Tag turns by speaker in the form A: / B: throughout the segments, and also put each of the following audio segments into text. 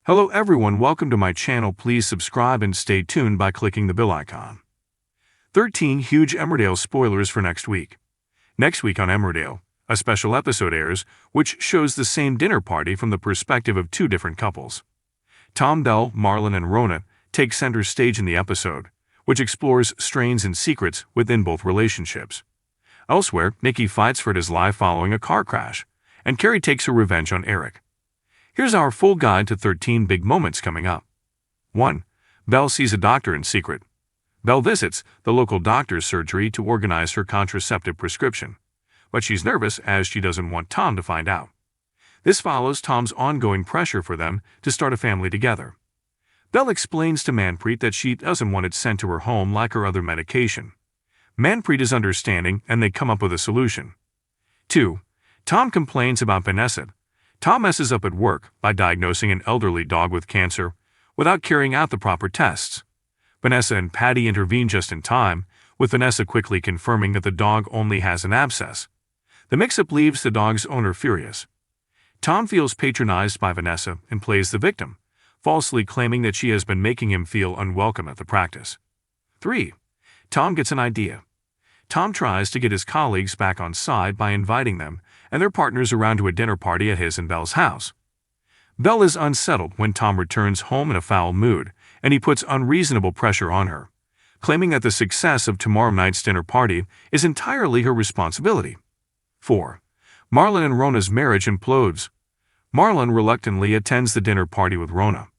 A: Hello everyone, welcome to my channel. Please subscribe and stay tuned by clicking the bell icon. 13 huge Emmerdale spoilers for next week. Next week on Emmerdale, a special episode airs which shows the same dinner party from the perspective of two different couples. Tom, Belle, Marlon and Rona take center stage in the episode, which explores strains and secrets within both relationships. Elsewhere, Nikki fights for his life following a car crash, and Carrie takes her revenge on Eric. Here's our full guide to 13 big moments coming up. 1. Belle sees a doctor in secret. Belle visits the local doctor's surgery to organize her contraceptive prescription, but she's nervous as she doesn't want Tom to find out. This follows Tom's ongoing pressure for them to start a family together. Belle explains to Manpreet that she doesn't want it sent to her home like her other medication. Manpreet is understanding and they come up with a solution. 2. Tom complains about Vanessa. Tom messes up at work by diagnosing an elderly dog with cancer without carrying out the proper tests. Vanessa and Patty intervene just in time, with Vanessa quickly confirming that the dog only has an abscess. The mix-up leaves the dog's owner furious. Tom feels patronized by Vanessa and plays the victim, falsely claiming that she has been making him feel unwelcome at the practice. 3. Tom gets an idea. Tom tries to get his colleagues back on side by inviting them and their partners around to a dinner party at his and Belle's house. Belle is unsettled when Tom returns home in a foul mood, and he puts unreasonable pressure on her, claiming that the success of tomorrow night's dinner party is entirely her responsibility. 4. Marlon and Rona's marriage implodes. Marlon reluctantly attends the dinner party with Rona,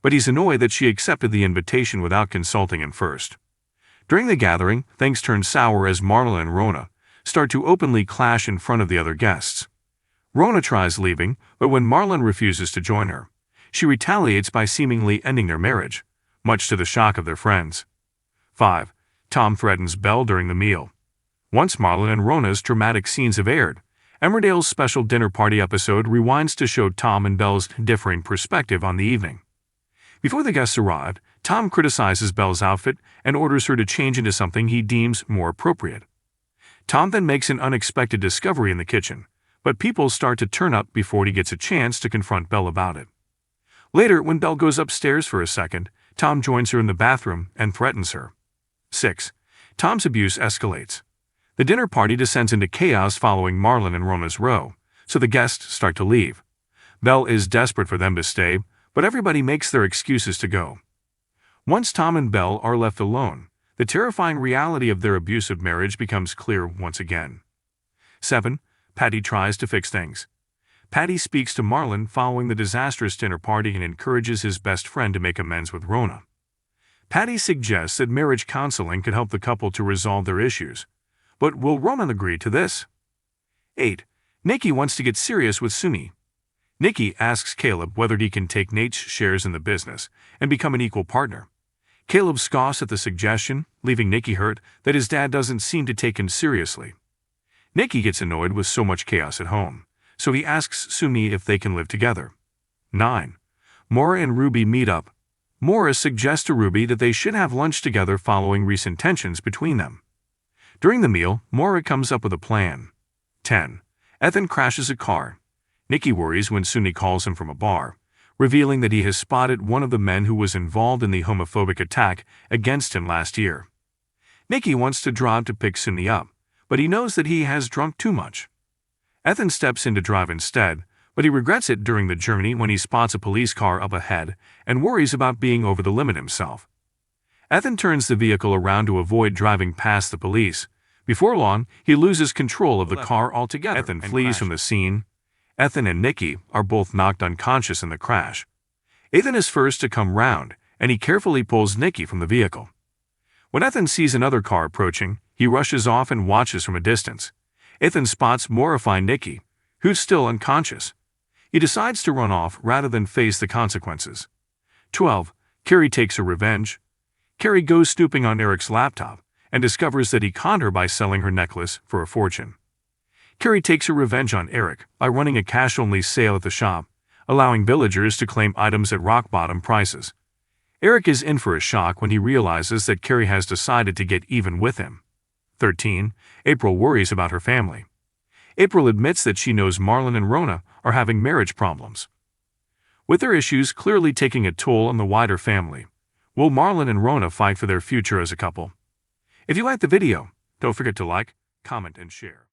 A: but he's annoyed that she accepted the invitation without consulting him first. During the gathering, things turn sour as Marlon and Rona start to openly clash in front of the other guests. Rona tries leaving, but when Marlon refuses to join her, she retaliates by seemingly ending their marriage, much to the shock of their friends. 5. Tom threatens Belle during the meal. Once Marlon and Rona's dramatic scenes have aired, Emmerdale's special dinner party episode rewinds to show Tom and Belle's differing perspective on the evening. Before the guests arrive, Tom criticizes Belle's outfit and orders her to change into something he deems more appropriate. Tom then makes an unexpected discovery in the kitchen, but people start to turn up before he gets a chance to confront Belle about it. Later, when Belle goes upstairs for a second, Tom joins her in the bathroom and threatens her. 6. Tom's abuse escalates. The dinner party descends into chaos following Marlon and Rona's row, so the guests start to leave. Belle is desperate for them to stay, but everybody makes their excuses to go. Once Tom and Belle are left alone, the terrifying reality of their abusive marriage becomes clear once again. 7. Patty tries to fix things. Patty speaks to Marlon following the disastrous dinner party and encourages his best friend to make amends with Rona. Patty suggests that marriage counseling could help the couple to resolve their issues, but will Rona agree to this? 8. Nikki wants to get serious with Sumi. Nikki asks Caleb whether he can take Nate's shares in the business and become an equal partner. Caleb scoffs at the suggestion, leaving Nikki hurt that his dad doesn't seem to take him seriously. Nikki gets annoyed with so much chaos at home, so he asks Sumi if they can live together. 9. Maura and Ruby meet up. Maura suggests to Ruby that they should have lunch together following recent tensions between them. During the meal, Maura comes up with a plan. 10. Ethan crashes a car. Nikki worries when Sumi calls him from a bar, revealing that he has spotted one of the men who was involved in the homophobic attack against him last year. Nikki wants to drive to pick Sumi up, but he knows that he has drunk too much. Ethan steps in to drive instead, but he regrets it during the journey when he spots a police car up ahead and worries about being over the limit himself. Ethan turns the vehicle around to avoid driving past the police. Before long, he loses control of the car altogether. Ethan flees from the scene. Ethan and Nikki are both knocked unconscious in the crash. Ethan is first to come round, and he carefully pulls Nikki from the vehicle. When Ethan sees another car approaching, he rushes off and watches from a distance. Ethan spots mortifying Nikki, who's still unconscious. He decides to run off rather than face the consequences. 12. Carrie takes her revenge. Carrie goes snooping on Eric's laptop and discovers that he conned her by selling her necklace for a fortune. Carrie takes her revenge on Eric by running a cash-only sale at the shop, allowing villagers to claim items at rock-bottom prices. Eric is in for a shock when he realizes that Carrie has decided to get even with him. 13. April worries about her family. April admits that she knows Marlon and Rona are having marriage problems. with their issues clearly taking a toll on the wider family. Will Marlon and Rona fight for their future as a couple? If you liked the video, don't forget to like, comment, and share.